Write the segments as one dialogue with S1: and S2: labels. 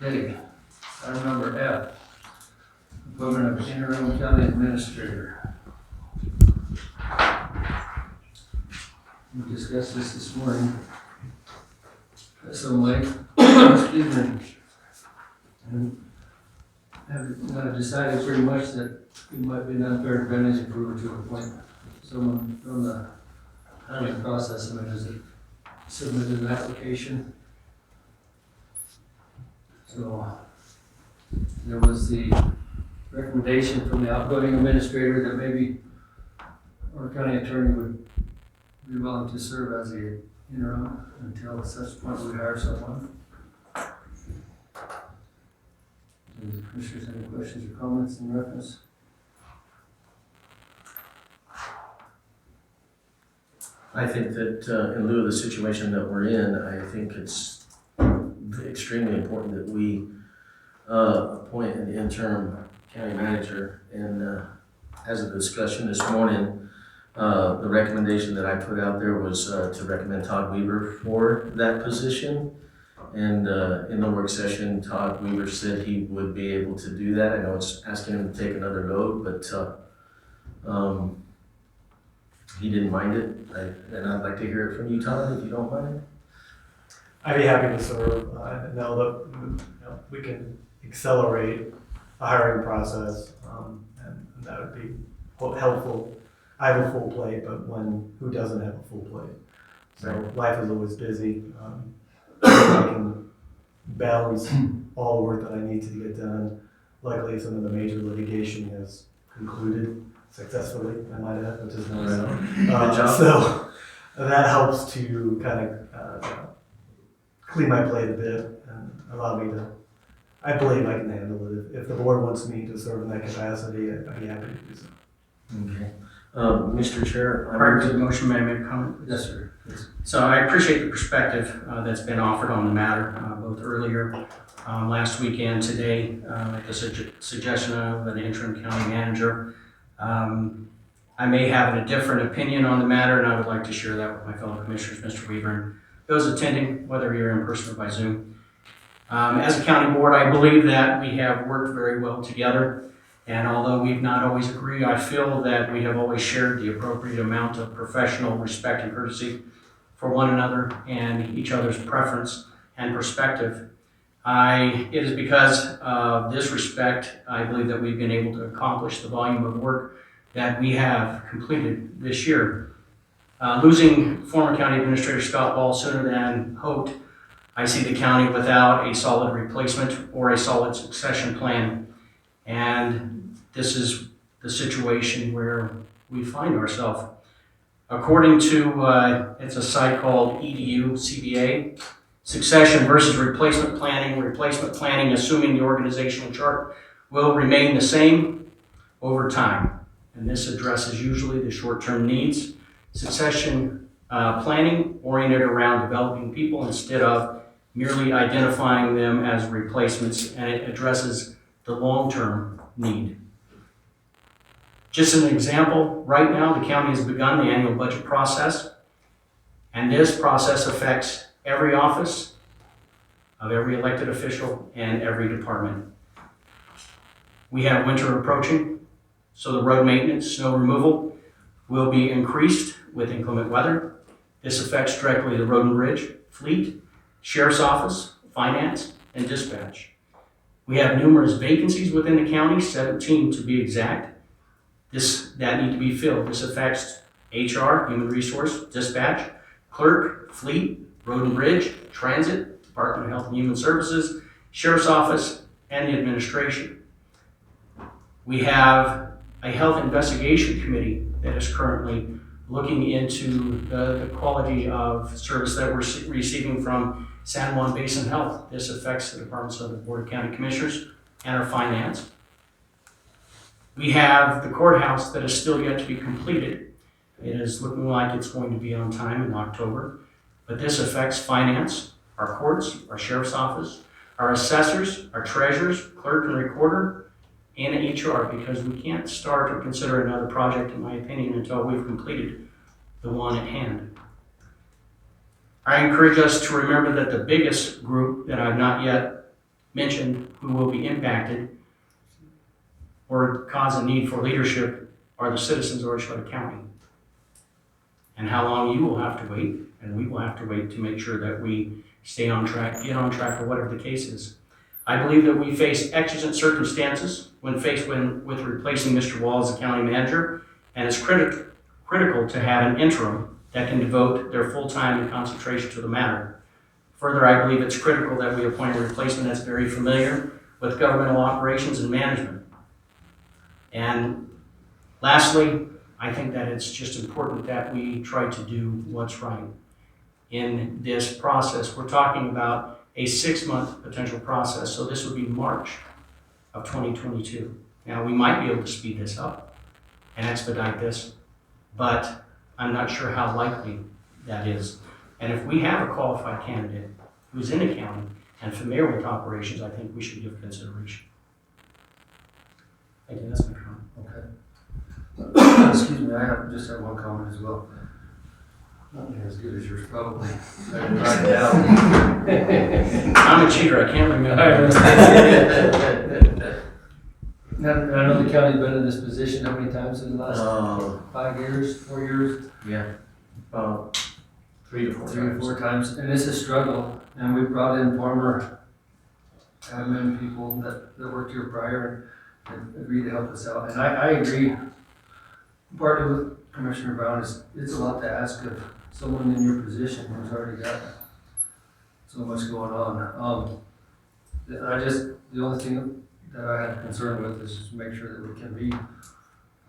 S1: Okay, item number F, appointment of Interim County Administrator. We discussed this morning at some length. Excuse me. And have decided pretty much that it might be an unfair advantage if we were to appoint someone from the hiring process and has submitted an application. So there was the recommendation from the outgoing administrator that maybe our county attorney would be willing to serve as the interim until at such point we hire someone. Do the commissioners have any questions or comments in reference?
S2: I think that in lieu of the situation that we're in, I think it's extremely important that we appoint an interim county manager. And as a discussion this morning, the recommendation that I put out there was to recommend Todd Weaver for that position. And in the work session, Todd Weaver said he would be able to do that. I know it's asking him to take another load, but he didn't mind it. And I'd like to hear it from you, Todd, if you don't mind.
S3: I'd be happy to serve. I know that we can accelerate the hiring process, and that would be helpful. I have a full plate, but who doesn't have a full plate? So
S2: Right.
S3: Life is always busy. I can balance all the work that I need to get done. Luckily, some of the major litigation has concluded successfully, I might add, which is nice.
S2: Good job.
S3: So that helps to kind of clean my plate a bit and allow me to, I believe I can handle it. If the board wants me to serve in that capacity, I'd be happy to do so.
S2: Okay. Mr. Chair,
S4: Prior to the motion, may I make a comment?
S1: Yes, sir. Yes.
S4: So I appreciate the perspective that's been offered on the matter, both earlier last week and today, at the suggestion of an interim county manager. I may have a different opinion on the matter, and I would like to share that with my fellow commissioners, Mr. Weaver, and those attending, whether you're in person or by Zoom. As a county board, I believe that we have worked very well together. And although we've not always agreed, I feel that we have always shared the appropriate amount of professional respect and courtesy for one another and each other's preference and perspective. It is because of this respect, I believe that we've been able to accomplish the volume of work that we have completed this year. Losing former County Administrator Scott Ball sooner than hoped, I see the county without a solid replacement or a solid succession plan. And this is the situation where we find ourselves. According to, it's a site called EDU CBA, succession versus replacement planning assuming the organizational chart will remain the same over time. And this addresses usually the short-term needs. Succession planning oriented around developing people instead of merely identifying them as replacements, and it addresses the long-term need. Just an example, right now the county has begun the annual budget process, and this process affects every office of every elected official and every department. We have winter approaching, so the road maintenance, snow removal will be increased with inclement weather. This affects directly the road and bridge, fleet, sheriff's office, finance, and dispatch. We have numerous vacancies within the county, 17 to be exact, that need to be filled. This affects HR, human resource, dispatch, clerk, fleet, road and bridge, transit, Department of Health and Human Services, sheriff's office, and the administration. We have a health investigation committee that is currently looking into the quality of service that we're receiving from San Juan Basin Health. This affects the departments of the Board of County Commissioners and our finance. We have the courthouse that is still yet to be completed. It is looking like it's going to be on time in October, but this affects finance, our courts, our sheriff's office, our assessors, our treasurers, clerk and recorder, and HR, because we can't start or consider another project, in my opinion, until we've completed the one at hand. I encourage us to remember that the biggest group that I've not yet mentioned who will be impacted or cause a need for leadership are the citizens of Archuleta County. And how long you will have to wait, and we will have to wait to make sure that we stay on track, get on track, or whatever the case is. I believe that we face exigent circumstances when faced with replacing Mr. Wall as the county manager, and it's critical to have an interim that can devote their full time and concentration to the matter. Further, I believe it's critical that we appoint a replacement that's very familiar with governmental operations and management. And lastly, I think that it's just important that we try to do what's right in this process. We're talking about a 6-month potential process, so this would be March of 2022. Now, we might be able to speed this up and expedite this, but I'm not sure how likely that is. And if we have a qualified candidate who's in the county and familiar with operations, I think we should give consideration. Thank you, that's my comment.
S1: Okay. Excuse me, I just have one comment as well. Not as good as yours, probably. I can write it down.
S4: I'm a cheater, I can't remember.
S1: Now, I know the county's been in this position how many times in the last 5 years, 4 years?
S2: Yeah, about 3 to 4
S1: 3 or
S2: times.
S1: 4 times, and it's a struggle. And we brought in former admin people that worked here prior and agreed to help us out. And I agree, partly with Commissioner Brown, it's a lot to ask of someone in your position who's already got so much going on. The only thing that I had concern with is just make sure that we can be,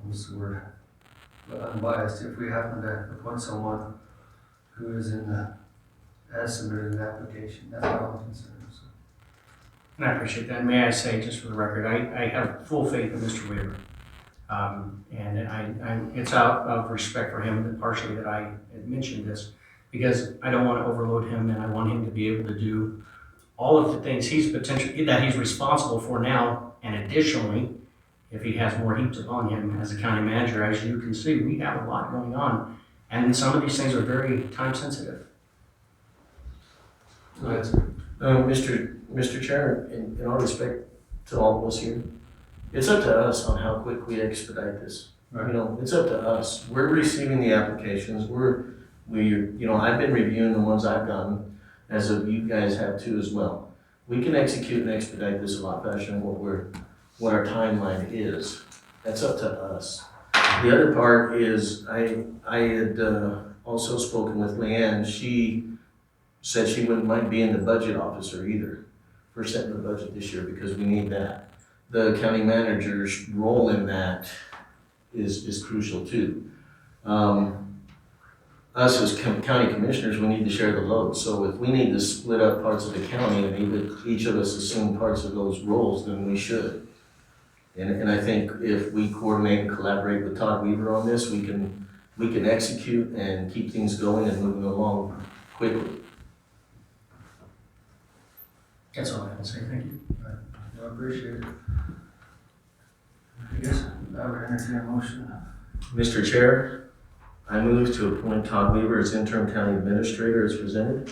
S1: what's the word, unbiased if we happen to appoint someone who is has submitted an application. That's all I'm concerned with. So.
S4: And I appreciate that. May I say, just for the record, I have full faith in Mr. Weaver. And it's out of respect for him, and partially that I had mentioned this, because I don't want to overload him, and I want him to be able to do all of the things that he's responsible for now, and additionally, if he has more heaped upon him as a county manager. As you can see, we have a lot going on, and some of these things are very time sensitive.
S2: Mr. Chair, in all respect to all of us here, it's up to us on how quick we expedite this.
S1: Right.
S2: You know, it's up to us. We're receiving the applications. I've been reviewing the ones I've gotten, as of you guys have too as well. We can execute and expedite this a lot faster than what our timeline is. That's up to us. The other part is I had also spoken with Leanne. She said she wouldn't mind being the budget officer either for setting the budget this year, because we need that. The county manager's role in that is crucial too. Us as county commissioners, we need to share the load. So if we need to split up parts of the county and each of us assume parts of those roles, then we should. And I think if we coordinate and collaborate with Todd Weaver on this, we can execute and keep things going and moving along quickly.
S4: That's all I have to say. Thank you.
S1: I appreciate it. I guess I would entertain a motion.
S2: Mr. Chair, I move to appoint Todd Weaver as Interim County Administrator as presented.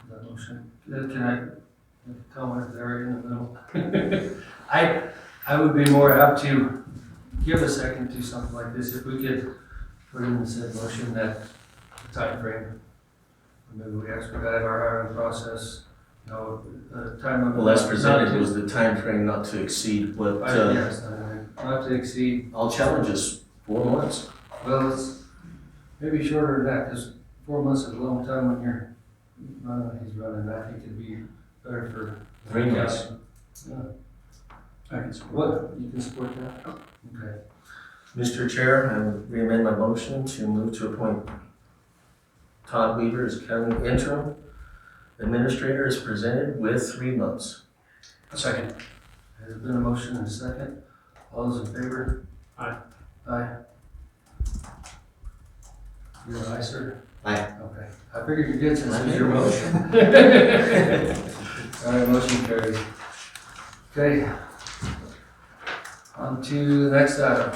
S1: That motion. Can I comment there in the middle? I would be more apt to give a second to something like this if we could put in the said motion that time frame. Maybe we expedite our hiring process. Time limit.
S2: Well, as presented was the time frame not to exceed what.
S1: Yes, not to exceed.
S2: I'll challenge us 4 months.
S1: Well, it's maybe shorter than that, because 4 months is a long time when you're he's running. I think it'd be better for
S2: 3 months.
S1: Yeah.
S4: I can support
S1: What? You can support that? Okay.
S2: Mr. Chair, I re-amend my motion to move to appoint Todd Weaver as County Interim Administrator as presented with 3 months.
S4: A second.
S1: There's been a motion and a second. All those in favor?
S4: Aye.
S1: Aye. You're an aye, sir?
S2: Aye.
S1: Okay. I figured you did since it was your motion. All right, motion carries. Okay. On to the next item.